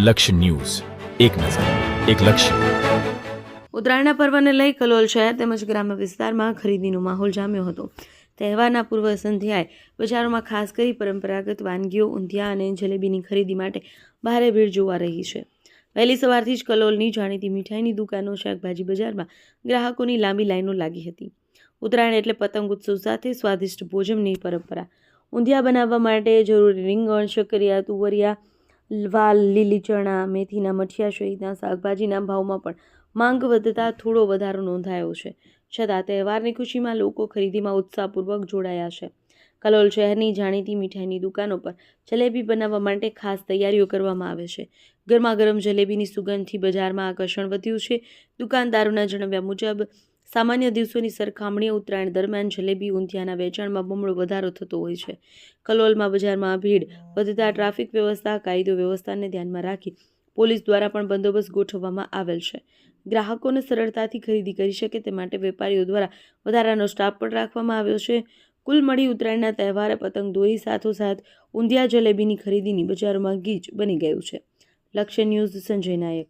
લક્ષ્ય ન્યૂઝ, એક નજર, એક લક્ષ્ય. ઉત્તરાયણના પર્વને લઈ કલોલ શહેર તેમજ ગ્રામ્ય વિસ્તારમાં ખરીદીનો માહોલ જામ્યો હતો. તહેવારના પૂર્વ સંધ્યાએ બજારોમાં ખાસ કરી પરંપરાગત વાનગીઓ, ઊંધિયા અને જલેબીની ખરીદી માટે ભારે ભીડ જોવા રહી છે. વહેલી સવારથી જ કલોલની જાણીતી મીઠાઈની દુકાનો, શાકભાજી બજારમાં ગ્રાહકોની લાંબી લાઈનો લાગી હતી. ઉત્તરાયણ એટલે પતંગ ઉત્સવ સાથે સ્વાદિષ્ટ ભોજનની પરંપરા. ઊંધિયા બનાવવા માટે જરૂરી રીંગણ, શક્કરિયા, તુવરિયા, વાલ, લીલી ચણા, મેથીના મઠિયા સહિતના શાકભાજીના ભાવમાં પણ માંગ વધતા થોડો વધારો નોંધાયો છે. છતાં તહેવારની ખુશીમાં લોકો ખરીદીમાં ઉત્સાહપૂર્વક જોડાયા છે. કલોલ શહેરની જાણીતી મીઠાઈની દુકાનો પર જલેબી બનાવવા માટે ખાસ તૈયારીઓ કરવામાં આવે છે. ગરમાગરમ જલેબીની સુગંધથી બજારમાં આકર્ષણ વધ્યું છે. દુકાનદારોના જણાવ્યા મુજબ સામાન્ય દિવસોની સરખામણીએ ઉત્તરાયણ દરમિયાન જલેબી, ઊંધિયાના વેચાણમાં બમણો વધારો થતો હોય છે. કલોલમાં બજારમાં ભીડ વધતા ટ્રાફિક વ્યવસ્થા, કાયદો વ્યવસ્થાને ધ્યાનમાં રાખી પોલીસ દ્વારા પણ બંદોબસ્ત ગોઠવવામાં આવેલ છે. ગ્રાહકોને સરળતાથી ખરીદી કરી શકે તે માટે વેપારીઓ દ્વારા વધારાનો સ્ટાફ પણ રાખવામાં આવ્યો છે. કુલ મળી ઉત્તરાયણના તહેવારે પતંગ દોરી સાથોસાથ ઊંધિયા જલેબીની ખરીદીની બજારોમાં ગીચ બની ગયું છે. લક્ષ્ય ન્યૂઝ, સંજય નાયક.